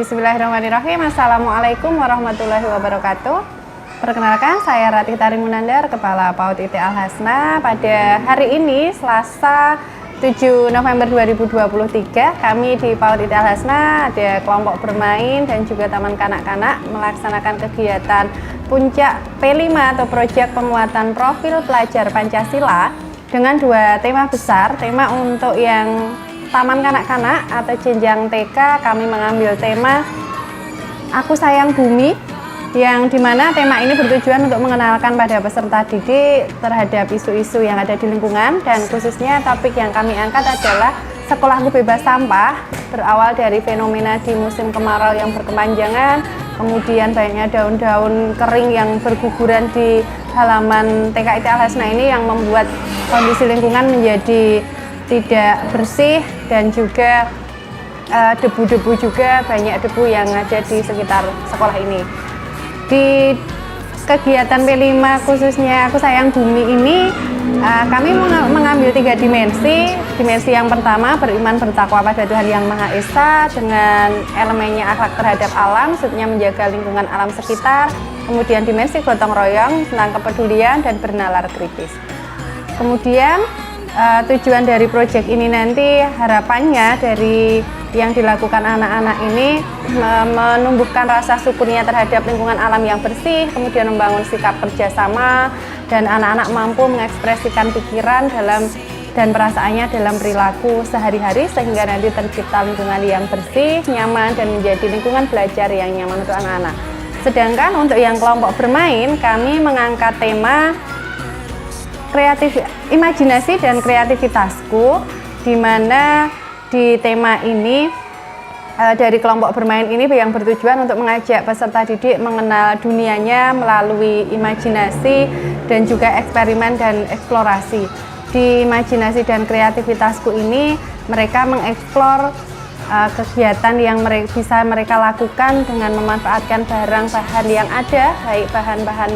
Bismillahirrahmanirrahim. Assalamualaikum warahmatullahi wabarakatuh. Perkenalkan, saya Ratih Tarimunandar, Kepala PAUD IT Al-Hasna. Pada hari ini, Selasa 7 November 2023, kami di PAUD IT Al-Hasna ada kelompok bermain dan juga taman kanak-kanak melaksanakan kegiatan Puncak P5 atau Proyek Penguatan Profil Pelajar Pancasila dengan dua tema besar. Tema untuk yang taman kanak-kanak atau jenjang TK, kami mengambil tema Aku Sayang Bumi, yang dimana tema ini bertujuan untuk mengenalkan pada peserta didik terhadap isu-isu yang ada di lingkungan, dan khususnya topik yang kami angkat adalah Sekolahku Bebas Sampah, berawal dari fenomena di musim kemarau yang berkepanjangan, kemudian banyaknya daun-daun kering yang berguguran di halaman TK IT Al-Hasna ini yang membuat kondisi lingkungan menjadi tidak bersih, dan juga debu-debu juga, banyak debu yang ada di sekitar sekolah ini. Di kegiatan P5 khususnya Aku Sayang Bumi ini, kami mengambil 3 dimensi. Dimensi yang pertama, beriman bertakwa pada Tuhan Yang Maha Esa dengan elemennya akhlak terhadap alam, maksudnya menjaga lingkungan alam sekitar. Kemudian dimensi gotong royong tentang kepedulian dan bernalar kritis. Kemudian tujuan dari proyek ini nanti harapannya dari yang dilakukan anak-anak ini menumbuhkan rasa syukurnya terhadap lingkungan alam yang bersih, kemudian membangun sikap kerjasama, dan anak-anak mampu mengekspresikan pikiran dan perasaannya dalam perilaku sehari-hari sehingga nanti tercipta lingkungan yang bersih, nyaman, dan menjadi lingkungan belajar yang nyaman untuk anak-anak. Sedangkan untuk yang kelompok bermain, kami mengangkat tema imajinasi dan kreativitasku, di mana di tema ini dari kelompok bermain ini yang bertujuan untuk mengajak peserta didik mengenal dunianya melalui imajinasi dan juga eksperimen dan eksplorasi. Di imajinasi dan kreativitasku ini, mereka mengeksplor kegiatan yang bisa mereka lakukan dengan memanfaatkan barang bahan yang ada, baik bahan-bahan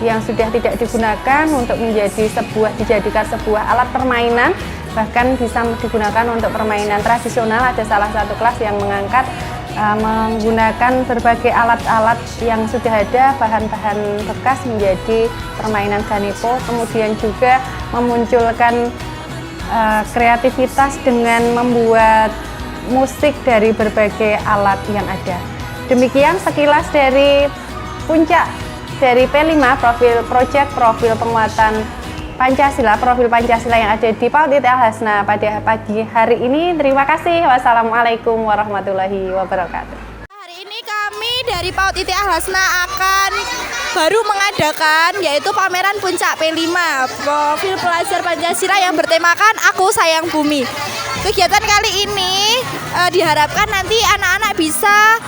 yang sudah tidak digunakan untuk dijadikan sebuah alat permainan, bahkan bisa digunakan untuk permainan tradisional. Ada salah satu kelas yang mengangkat menggunakan berbagai alat-alat yang sudah ada, bahan-bahan bekas menjadi permainan ganepo. Kemudian juga memunculkan kreativitas dengan membuat musik dari berbagai alat yang ada. Demikian sekilas dari puncak dari P5 proyek profil penguatan Pancasila, profil Pancasila yang ada di PAUD IT Al-Hasna pada pagi hari ini. Terima kasih. Wassalamualaikum warahmatullahi wabarakatuh. Hari ini kami dari PAUD IT Al-Hasna akan baru mengadakan yaitu pameran Puncak P5 profil pelajar Pancasila yang bertemakan Aku Sayang Bumi. Kegiatan kali ini diharapkan nanti anak-anak bisa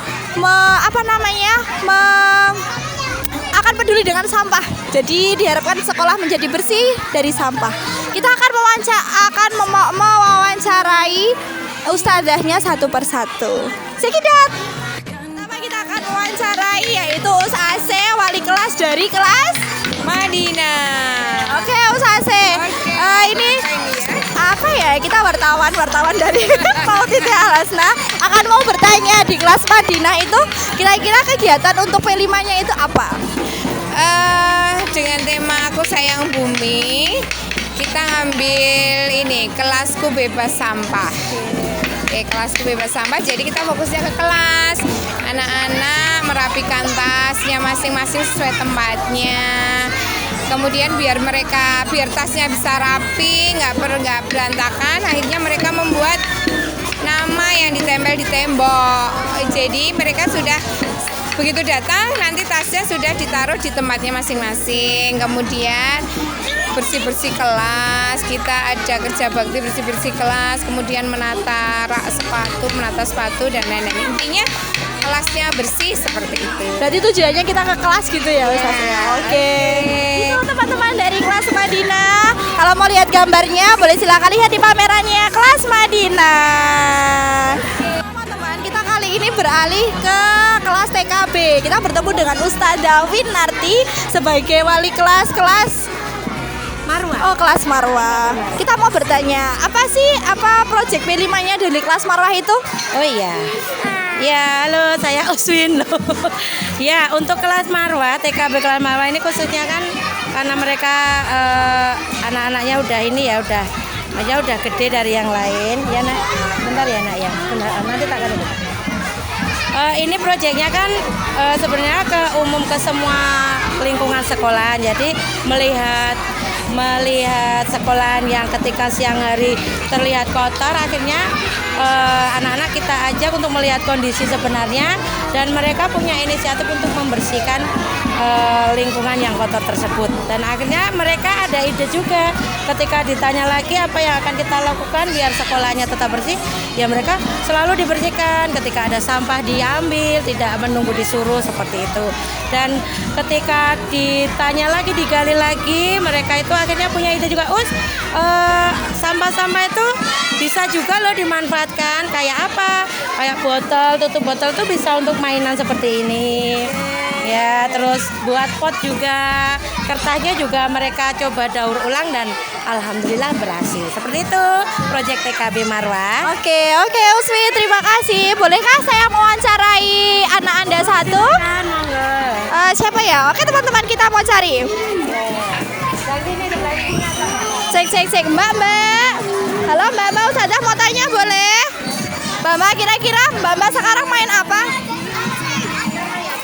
akan peduli dengan sampah. Jadi diharapkan sekolah menjadi bersih dari sampah. Kita akan mewawancarai ustadzahnya satu persatu. Sekidat. Pertama kita akan mewawancarai yaitu Ustaz wali kelas dari kelas Madinah. Oke, Ustaz. Ini apa ya? Kita wartawan dari PAUD IT Al-Hasna akan mau bertanya di kelas Madinah itu kira-kira kegiatan untuk P5-nya itu apa? Dengan tema Aku Sayang Bumi, kita ngambil ini Kelasku Bebas Sampah. Kelasku Bebas Sampah. Jadi kita fokusnya ke kelas, anak-anak merapikan tasnya masing-masing sesuai tempatnya. Kemudian biar tasnya bisa rapi, nggak berantakan. Akhirnya mereka membuat nama yang ditempel di tembok. Jadi mereka sudah begitu datang, nanti tasnya sudah ditaruh di tempatnya masing-masing. Kemudian bersih-bersih kelas, kita ada kerja bakti bersih-bersih kelas, kemudian menata sepatu dan lain-lain. Intinya kelasnya bersih seperti itu. Berarti tujuannya kita ke kelas gitu ya, Ustaz? Oke. Itu teman-teman dari kelas Madinah. Kalau mau lihat gambarnya, boleh silakan lihat di pamerannya kelas Madinah. Teman-teman, kita kali ini beralih ke kelas TKB. Kita bertemu dengan Ustadzah Winarti sebagai wali kelas Marwah. Oh, kelas Marwah. Kita mau bertanya, apa proyek P5-nya dari kelas Marwah itu? Oh iya. Ya, halo, saya Uswin loh. Ya, untuk kelas Marwah, TKB kelas Marwah ini khususnya kan karena mereka anak-anaknya udah ini ya, udah gede dari yang lain. Ya, Nak. Bentar ya, Nak ya. Bentar, nanti tak kasih. Ini proyeknya kan sebenarnya umum ke semua lingkungan sekolah. Jadi melihat sekolahan yang ketika siang hari terlihat kotor, akhirnya anak-anak kita ajak untuk melihat kondisi sebenarnya, dan mereka punya inisiatif untuk membersihkan lingkungan yang kotor tersebut. Dan akhirnya mereka ada ide juga, ketika ditanya lagi apa yang akan kita lakukan biar sekolahnya tetap bersih, ya mereka selalu dibersihkan. Ketika ada sampah diambil, tidak menunggu disuruh seperti itu. Dan ketika ditanya lagi, digali lagi, mereka itu akhirnya punya ide juga, sampah-sampah itu bisa juga loh dimanfaatkan. Kayak apa? Kayak botol, tutup botol itu bisa untuk mainan seperti ini. Ya, terus buat pot juga, kertasnya juga mereka coba daur ulang dan alhamdulillah berhasil. Seperti itu proyek TKB Marwah. Oke, Uswi, terima kasih. Bolehkah saya mewawancarai anak Anda satu? Siapa ya? Oke, teman-teman, kita mau cari. Cek, Mbak. Halo Mbak, Ustazah mau tanya boleh? Mbak, kira-kira Mbak sekarang main apa?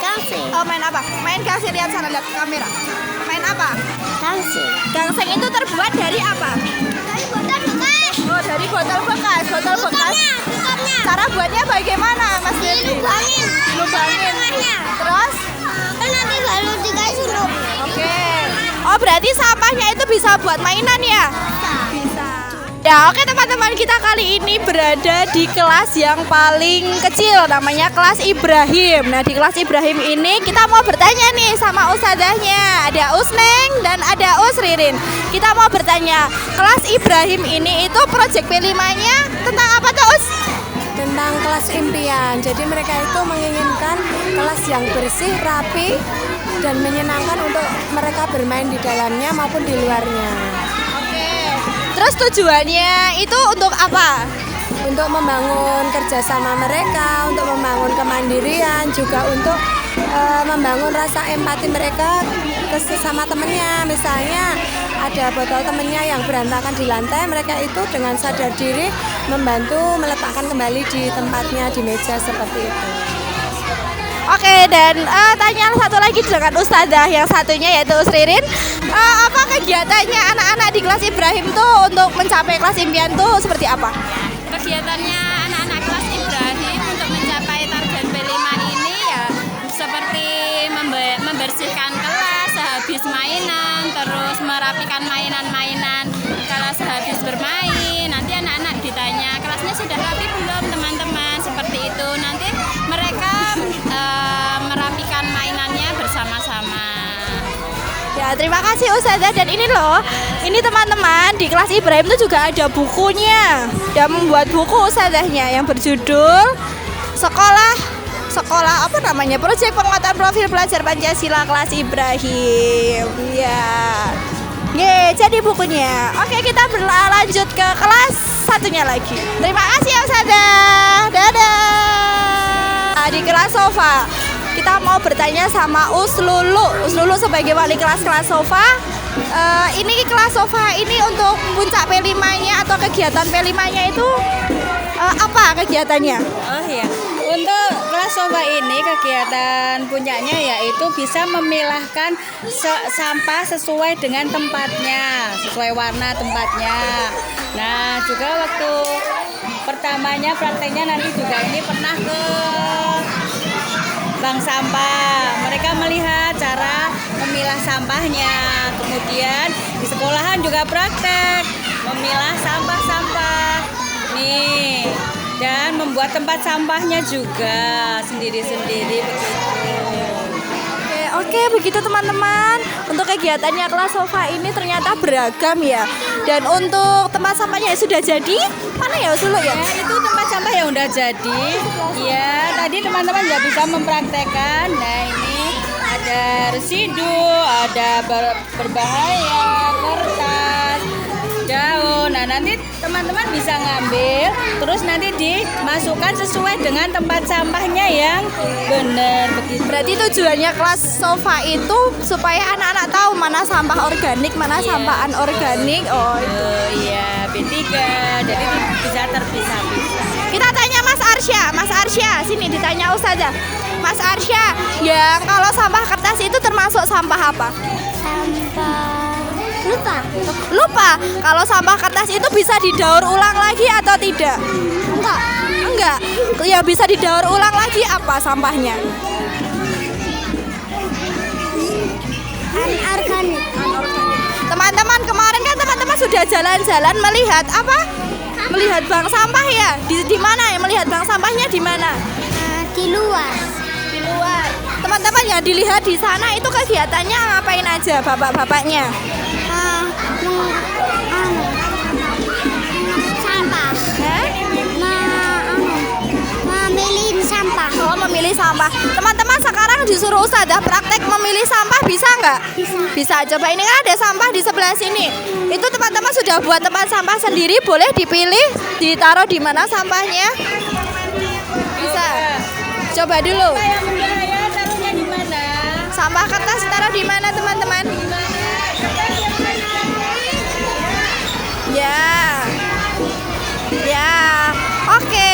Gangsing. Oh, main apa? Main gangsing, lihat sana, lihat kamera. Main apa? Gangsing. Gangsing itu terbuat dari apa? Dari botol bekas. Oh, dari botol bekas. Tutupnya. Cara buatnya bagaimana, Mas Dedi? Dilubangin. Tengahnya. Terus? Kan nanti baru dikasih suruh. Oke. Oh, berarti sampahnya itu bisa buat mainan ya? Bisa. Ya, oke teman-teman, kita kali ini berada di kelas yang paling kecil, namanya kelas Ibrahim. Nah, di kelas Ibrahim ini kita mau bertanya nih sama ustazahnya. Ada Usneng dan ada Usririn. Kita mau bertanya, kelas Ibrahim ini itu proyek P5-nya tentang apa tuh, Us? Tentang kelas impian. Jadi mereka itu menginginkan kelas yang bersih, rapi, dan menyenangkan untuk mereka bermain di dalamnya maupun di luarnya. Terus tujuannya itu untuk apa? Untuk membangun kerjasama mereka, untuk membangun kemandirian, juga untuk membangun rasa empati mereka ke sesama temennya. Misalnya ada botol temennya yang berantakan di lantai, mereka itu dengan sadar diri membantu meletakkan kembali di tempatnya di meja seperti itu. Oke, dan tanya satu lagi dengan ustazah yang satunya yaitu Usririn. Apa kegiatannya anak-anak di kelas Ibrahim tuh untuk mencapai kelas impian tuh seperti apa? Kegiatannya anak-anak kelas Ibrahim untuk mencapai target B5 ini ya seperti membersihkan kelas sehabis mainan, terus merapikan mainan-mainan kalau sehabis bermain. Nanti anak-anak ditanya kelasnya sudah rapi belum teman-teman, seperti itu. Nanti mereka merapikan mainannya bersama-sama. Ya, terima kasih ustazah. Dan ini loh, ini teman-teman di kelas Ibrahim itu juga ada bukunya. Dia membuat buku ustazahnya yang berjudul Sekolah apa namanya? Proyek Penguatan Profil Pelajar Pancasila kelas Ibrahim. Ya. Jadi bukunya. Oke, kita berlanjut ke kelas satunya lagi. Terima kasih ya ustazah. Dadah. Di kelas Sofa kita mau bertanya sama Uslulu sebagai wali kelas Sofa. Ini kelas Sofa ini untuk puncak P5-nya atau kegiatan P5-nya itu apa kegiatannya? Oh ya, untuk kelas Sofa ini kegiatan puncaknya yaitu bisa memilahkan sampah sesuai dengan tempatnya, sesuai warna tempatnya. Nah, juga waktu pertamanya prakteknya nanti juga ini pernah ke bank sampah. Mereka melihat cara memilah sampahnya. Kemudian di sekolahan juga praktek memilah sampah-sampah. Nih, dan membuat tempat sampahnya juga sendiri-sendiri begitu. Oke, begitu teman-teman. Untuk kegiatannya kelas Sofa ini ternyata beragam ya. Dan untuk tempat sampahnya sudah jadi, mana ya Sulu ya? Itu tempat sampah yang udah jadi. Ya, tadi teman-teman sudah bisa mempraktekkan. Nah, ini ada residu, ada berbahaya, kertas, daun. Nah, nanti teman-teman bisa ngambil, terus nanti dimasukkan sesuai dengan tempat sampahnya yang benar begitu. Berarti tujuannya kelas sofa itu supaya anak-anak tahu mana sampah organik, mana sampah anorganik. Oh, itu. Iya, B3. Jadi bisa terpisah-pisah. Kita tanya Mas Arsya, sini ditanya Ustazah. Mas Arsya, yang kalau sampah kertas itu termasuk sampah apa? Sampah Lupa. Kalau sampah kertas itu bisa didaur ulang lagi atau tidak? Enggak. Ya bisa didaur ulang lagi apa sampahnya? anorganik. Teman-teman, kemarin kan teman-teman sudah jalan-jalan melihat apa? Melihat bank sampah ya? Di mana ya melihat bank sampahnya di mana? Di luar. Di luar. Teman-teman yang dilihat di sana itu kegiatannya ngapain aja bapak-bapaknya? Sampah. Memilih sampah. Oh, memilih sampah. Teman-teman sekarang disuruh Ustazah praktek memilih sampah, bisa nggak? Bisa. Coba ini kan ada sampah di sebelah sini. Itu teman-teman sudah buat tempat sampah sendiri, boleh dipilih ditaruh di mana sampahnya? Bisa. Coba dulu. Taruhnya di mana? Sampah kertas taruh di mana teman-teman? Ya. Ya. Oke.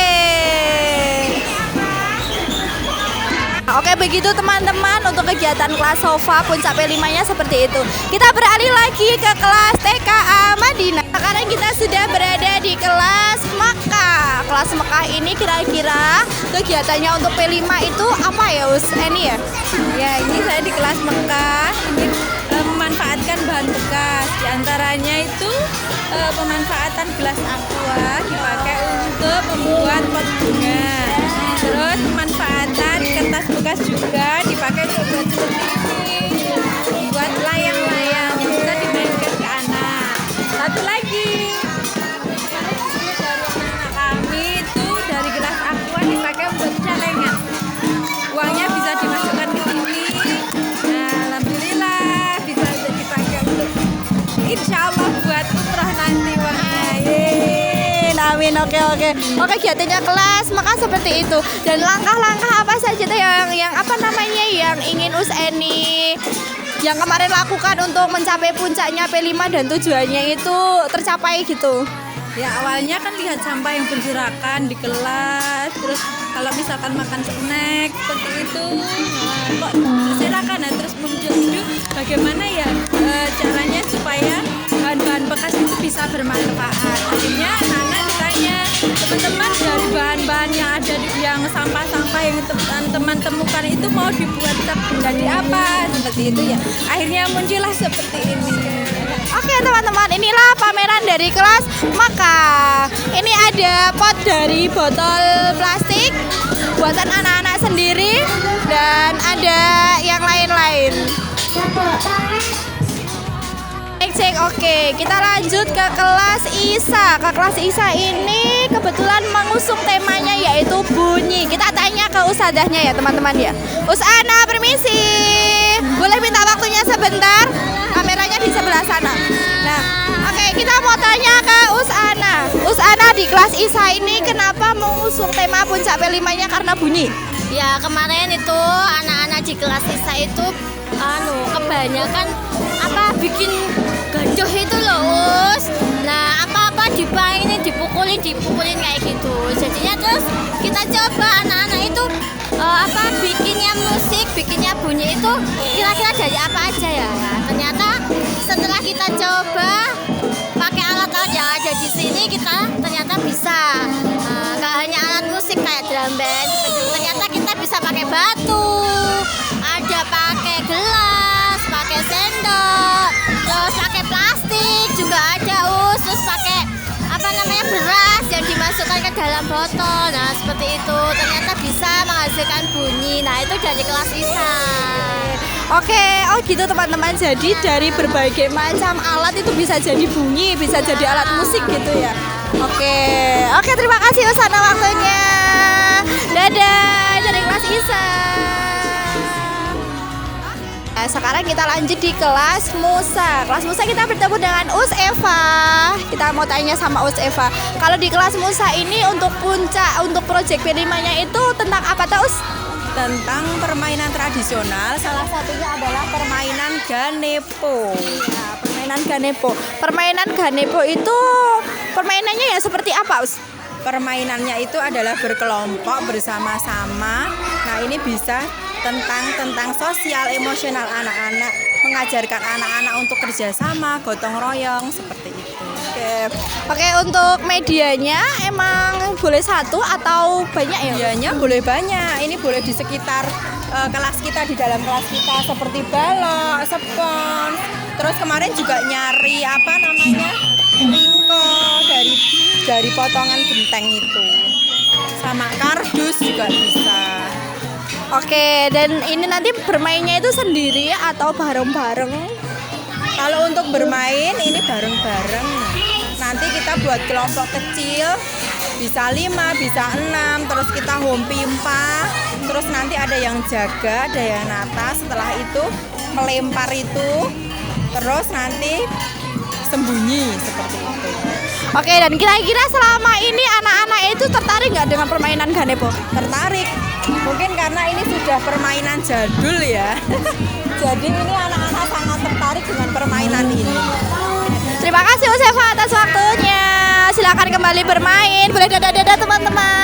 Oke, begitu teman-teman untuk kegiatan kelas sofa Puncak P5-nya seperti itu. Kita beralih lagi ke kelas TKA Madinah. Sekarang kita sudah berada di kelas Mekah. Kelas Mekah ini kira-kira kegiatannya untuk P5 itu apa ya, Us? Ini ya? Ya, ini saya di kelas Mekah. Ini memanfaatkan bahan bekas. Di antaranya itu pemanfaatan gelas aqua dipakai untuk membuat pot bunga. Terus pemanfaatan kertas bekas juga dipakai untuk buat seperti ini, buat layang-layang yang bisa dimainkan ke anak. Satu lagi, dari anak kami itu dari gelas aqua dipakai untuk celengan. Uangnya bisa dimasukkan ke sini. Nah, alhamdulillah bisa dipakai untuk insya Allah buat umroh nanti uangnya. Amin. Oke. Kegiatannya kelas maka seperti itu. Dan langkah-langkah apa saja tuh yang apa namanya yang ingin Eni yang kemarin lakukan untuk mencapai puncaknya P5 dan tujuannya itu tercapai gitu? Ya, awalnya kan lihat sampah yang berserakan di kelas, terus kalau misalkan makan snack seperti itu kok berserakan, nah terus muncul ide bagaimana ya caranya supaya bahan-bahan bekas itu bisa bermanfaat. Akhirnya anak-anak ditanya, teman-teman dari bahan-bahan yang ada yang sampah-sampah yang teman-teman temukan itu mau dibuat menjadi apa seperti itu ya. Akhirnya muncullah seperti ini. Oke teman-teman, inilah pameran dari kelas Mekah. Ini ada pot dari botol plastik buatan anak-anak sendiri dan ada yang lain-lain. Cek. Oke, kita lanjut ke kelas ISA. Ke kelas ISA ini kebetulan mengusung temanya yaitu bunyi. Kita tanya ke ustadzahnya ya teman-teman ya. Usana, permisi. Boleh minta waktunya sebentar? Kameranya di sebelah sana. Nah, oke, kita mau tanya ke Usana. Usana di kelas ISA ini kenapa mengusung tema Puncak P5-nya karena bunyi? Ya kemarin itu anak-anak di kelas ISA itu kebanyakan bikin gaduh itu loh, Us. Nah, apa-apa dipainin, dipukulin kayak gitu. Jadinya terus kita coba anak-anak itu bikinnya musik, bikinnya bunyi itu kira-kira dari apa aja ya. Nah, ternyata setelah kita coba pakai alat-alat yang ada di sini kita ternyata bisa. Gak hanya alat musik kayak drum band, ternyata kita bisa pakai batu, ada pakai gelas, pakai sendok, terus pakai plastik juga ada, Us. Terus pakai beras yang dimasukkan ke dalam botol. Nah, seperti itu ternyata bisa menghasilkan bunyi. Nah, itu dari kelas ISA. Oke, gitu teman-teman. Jadi dari berbagai macam alat itu bisa jadi bunyi, bisa jadi alat musik gitu ya. Oke, terima kasih Usana waktunya. Dadah dari kelas ISA. Nah, sekarang kita lanjut di kelas Musa. Kelas Musa kita bertemu dengan Us Eva. Kita mau tanya sama Us Eva. Kalau di kelas Musa ini untuk puncak, untuk proyek B5-nya itu tentang apa tuh, Us? Tentang permainan tradisional, salah satunya adalah permainan ganepo. Ya, permainan ganepo. Permainan ganepo itu permainannya ya seperti apa, Us? Permainannya itu adalah berkelompok bersama-sama. Nah, ini bisa tentang sosial emosional anak-anak, mengajarkan anak-anak untuk kerjasama, gotong royong seperti itu. Oke, untuk medianya emang boleh satu atau banyak ya? Medianya boleh banyak. Ini boleh di sekitar kelas kita, di dalam kelas kita, seperti balok, spons. Terus kemarin juga nyari apa namanya, ringko dari potongan genteng itu, sama kardus juga bisa. Oke, dan ini nanti bermainnya itu sendiri atau bareng-bareng? Kalau untuk bermain ini bareng-bareng. Nanti kita buat kelompok kecil, bisa 5, bisa 6, terus kita home pimpa, terus nanti ada yang jaga, ada yang nata, setelah itu melempar itu, terus nanti sembunyi seperti itu. Oke, dan kira-kira selama ini anak-anak itu tertarik nggak dengan permainan ganepo? Tertarik, mungkin karena ini sudah permainan jadul ya. Jadi ini anak-anak sangat tertarik dengan permainan ini. Terima kasih Us Eva atas waktunya. Silakan kembali bermain. Boleh dadah-dadah teman-teman.